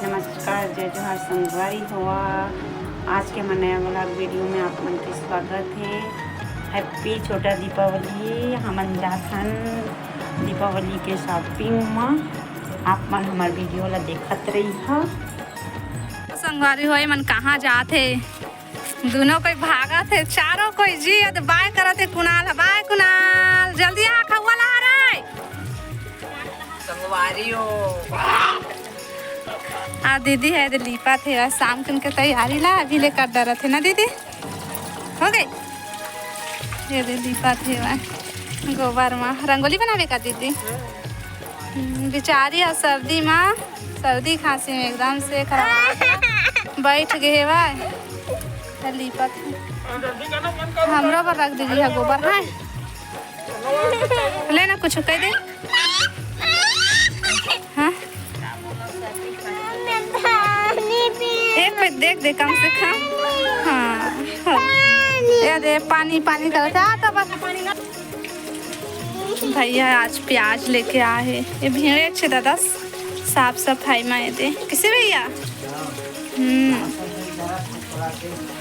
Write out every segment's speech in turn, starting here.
नमस्कार, जय जोहार संगवारी हुआ। आज के हमारे नया वाला वीडियो में आप मन के स्वागत है। हैप्पी छोटा दीपावली। हमन जाथन दीपावली के शॉपिंग में। आप मन हमार वीडियो ला देखत रही हो। संगवारी हो मन कहाँ जाते, दोनों कोई भागत है, चारों कोई जी बाय करत है। कुणाल बाय कुणाल, जल्दी आ खवा ला रे संगवारी हो। आ दीदी है तो लीपा थे और शाम के उनके तैयारी ला अभी ले कर डरा थे ना दीदी। हो गई ये दीदी लीपा थे वह गोबर में रंगोली बनावे का दीदी। बेचारी है सर्दी में, सर्दी खांसी में एकदम से खराब बैठ गए वह लीपा थे। हमरो पर रख दीजिए गोबर है लेना कुछ कह दे। हाँ एक पे देख दे कम से कम। हाँ ये दे पानी पानी करता तो बस। भैया आज प्याज लेके आए हैं। ये भीड़े अच्छे दादा साफ सफाई में दे किसे भैया।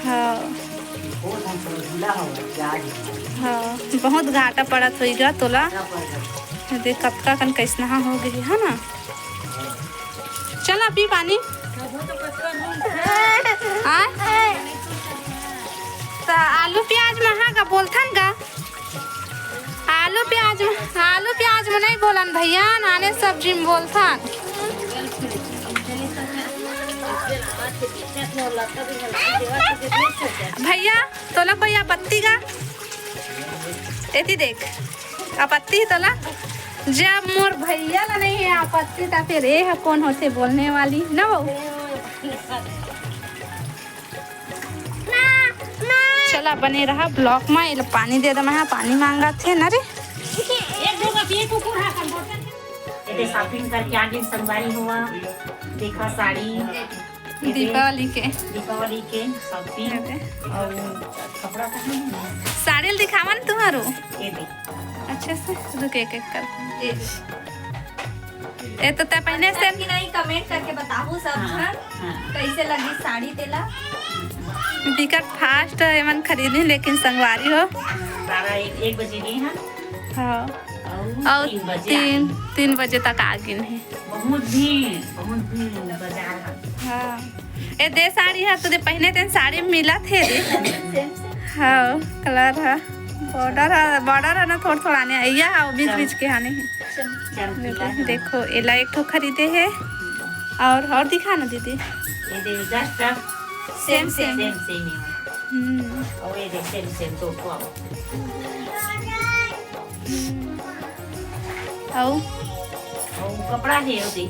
हाँ हाँ बहुत घाटा पड़त होगा तोला। देख कतका कन कैसना हो गई है ना। चल पी पानी। तो आलू प्याज में का बोलथन का आलू प्याज में नहीं बोलन भैया, नाने सब्जी में बोलथन। भैया तोला कोई आपत्ति का एती देख आपत्ति तोला। जब मोर भैया ला नहीं है आपत्ति तो फिर ये है कौन होते बोलने वाली ना वो। चला बने रहा ब्लॉक में। ये पानी दे दे, मैं पानी मांगा थे ना रे। शॉपिंग करके आगे संगवारी हुआ। देखा साड़ी दीपावली के शॉपिंग और कपड़ा साड़ी दिखावा ना तुम्हारो ये देख अच्छे से। रुक एक एक कर ये तो पहले से कि नहीं कमेंट करके बताबू सब कैसे लगी साड़ी तेला। टिकट फास्ट एमन खरीदी लेकिन संगवारी हो 1 बजे गए हैं। हाँ और 3 बजे तक आ गए हैं। बहुत भीड़ बाजार। हाँ ये दे साड़ी है तो दे पहने दिन साड़ी मिला थे रे। हाँ कलर है बॉर्डर है ना थोड़ा आने या बीच बीच के आने हैं। देखो एला एक ठो खरीदे है और दिखा ना दीदी। ये दे जस्ट सेम और ये देख सेम तो और कपड़ा है उसे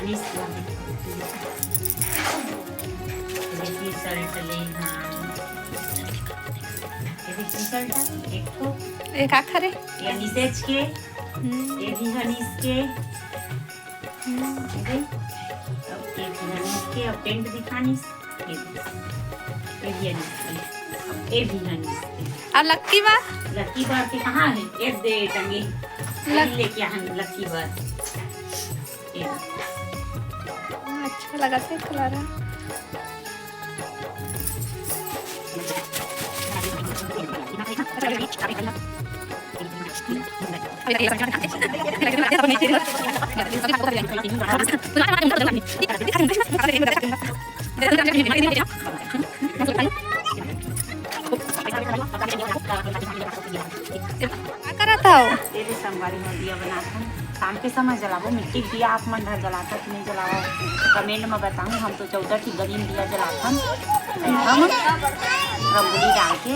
अनीस ये शर्ट ले। हाँ ये टी-शर्ट एक आखरे ये अनीस के ये भी अनीस के के और पेंट दिखानी ये भी अनीस और लक्की बार के कहाँ है। ये दे टंगे लेके हम लक्की बार। अच्छा लगा था कलर। संगवारी में दिया बनाता शाम के समय जलाओ। मिट्टी दिया आप मन जलाता कि नहीं जलाओ कमेंट में बताऊँ। हम तो 14 की गली में दिया जलाता हम रंगोली डाल के।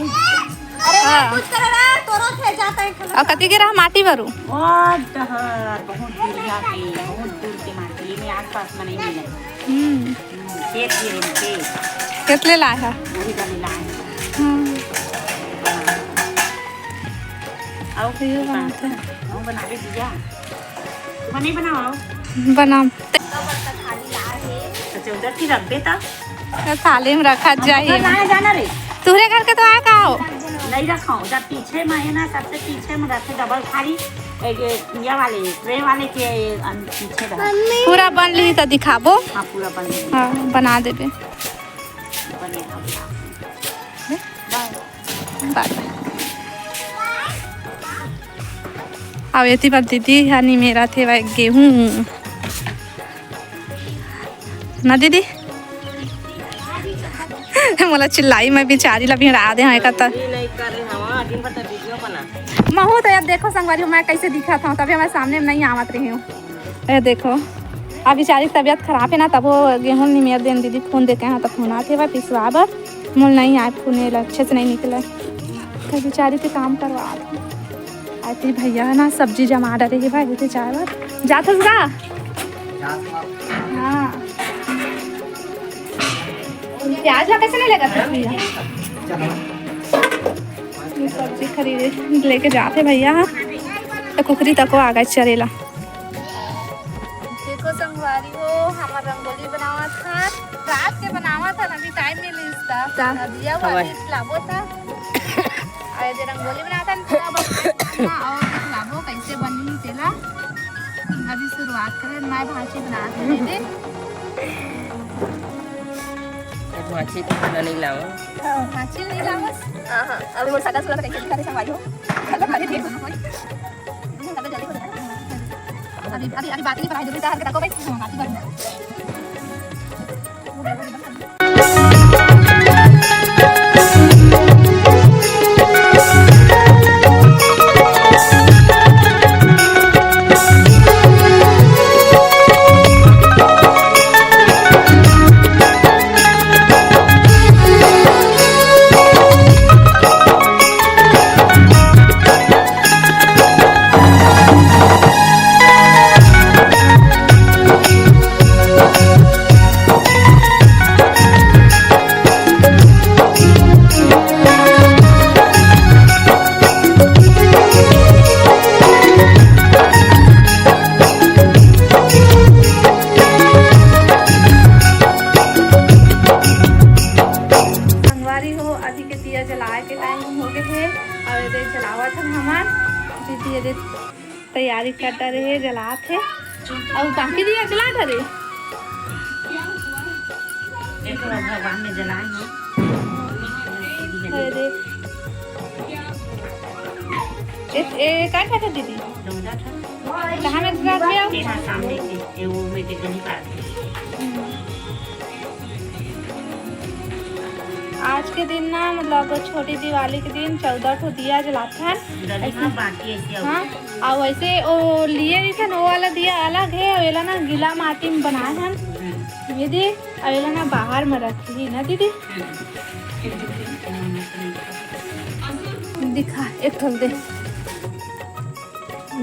और कति के रहा माटी भरू बहुत दूर के माटी में आस पास में नहीं मिले। कितने लाए है वही गली लाए बना दे दिया। नहीं बनाओ बना तो 14 की रख दे थाली में रखा जाए। जाना रे तुहरे घर के तो आया का हो नहीं रखाओ जब पीछे में है ना सबसे पीछे में रखे डबल थाली ये वाले ट्रे वाले के पीछे रहा। पूरा बन ली तो दिखाबो। हाँ पूरा बन गया। हाँ बना देबे। अब ये बार दीदी यानी मेरा थे वह गेहूँ ना दीदी मोला चिल्लाई मैं बेचारी ला भिड़ा दे हैं कत महू तो यार देखो संगवारी मैं कैसे दिखा था तभी हमारे सामने नहीं आवत रही हूँ। ये देखो अब बेचारी की तबीयत खराब है ना तब वो गेहूँ नहीं मेर देन दीदी फोन देके हैं तब फोन आते वह पिसवा बर मोल नहीं आए फोन अच्छे से नहीं निकला तो बेचारी के काम करवा आती भैया ना सब्जी जमा डरे भाई होते चाय बार जाते गा। हाँ प्याज ला कैसे नहीं लेगा भैया सब्जी खरीदे लेके जाते भैया तो कुकरी तक आ गए चरेला। देखो संगवारी हो हमारा रंगोली बनावा था रात के बनावा था अभी टाइम नहीं मिलता दिया हुआ लाबो था और ये रंगोली बनाता था और लाबो कैसे बनी तेला अभी शुरुआत करें मैं भाजी बनाते थे भाजी तो नहीं लाओ। भाजी नहीं लाओ। हां अभी मोर सादा सुला कैसे करे संगवारी हो खाना खाने दे अभी बाकी पढ़ाई जरूरी है तको भाई बाकी कर तैयारी करता रहे जला थे और बाकी दिया जला थे भगवान में जलाए अरे ए का था दीदी कहाँ में रात में आओ सामने के वो में के गली पास आज के दिन ना मतलब छोटी दिवाली के दिन 14 ठो दिया जलाते हैं बाकी ऐसे। हाँ और वैसे वो लिए भी थे वो वाला दिया अलग है और ये ना गीला माटी में बनाए हैं दीदी और ये ना बाहर में रखी ना दीदी दिखा एक ठोक दे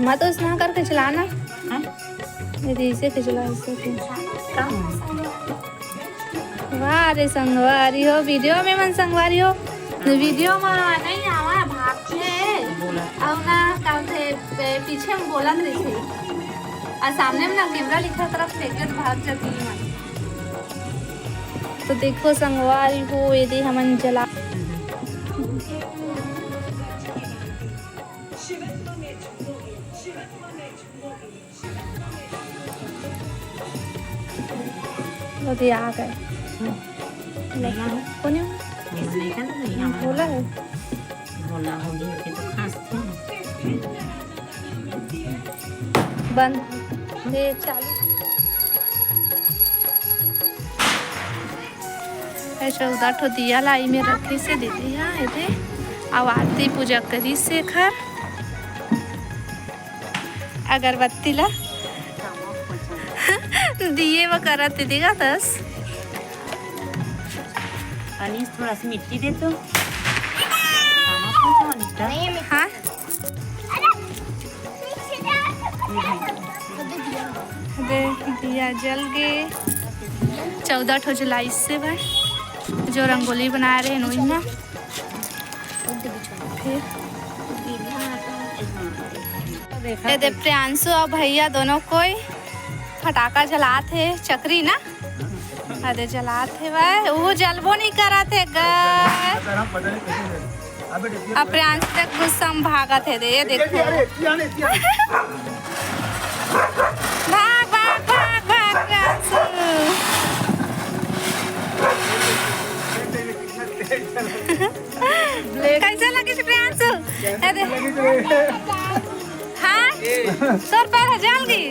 मत उसना करके चलाना दीदी इसे के चला इसे वाह रे संगवारी हो वीडियो में मन संगवारी हो वीडियो में नहीं आवा भाग है और ना काम थे पीछे में बोलत रही थी और सामने में ना कैमरा लिखा तरफ फेंके तो भाग जाती है तो देखो संगवारी हो यदि हमन जला तो आ गए बोला है बंद दे चालू 14 ठो दिया लाई में रखी से दीदी यहाँ आवाती पूजा करी से खर अगरबत्ती ला दिए वो करत दीदी का दस अनीस थोड़ा सी मिट्टी दे तो हाँ दिया जल गए 14 ठो जुलाई से भाई जो रंगोली बना रहे हैं वही ना फिर दे प्रियांशु और भैया दोनों कोई फटाका जलाते चक्री ना अरे जलाते भाई वो जलबो नहीं कराते अब प्रियांश तक गुस्सा में भागा थे दे, ये देखो। भाग भाग भाग भाग प्रियांश। कैसे लगी प्रियांश? हाँ सर पैर जल गई।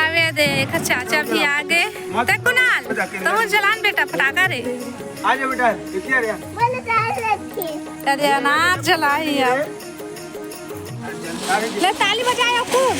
अबे देख चाचा भी आ गए। तक कुणाल तो जलान बेटा पटाखा रे। आजा बेटा क्या रे? अरे अनार जलाई अब। ले ताली बजाओ खूब।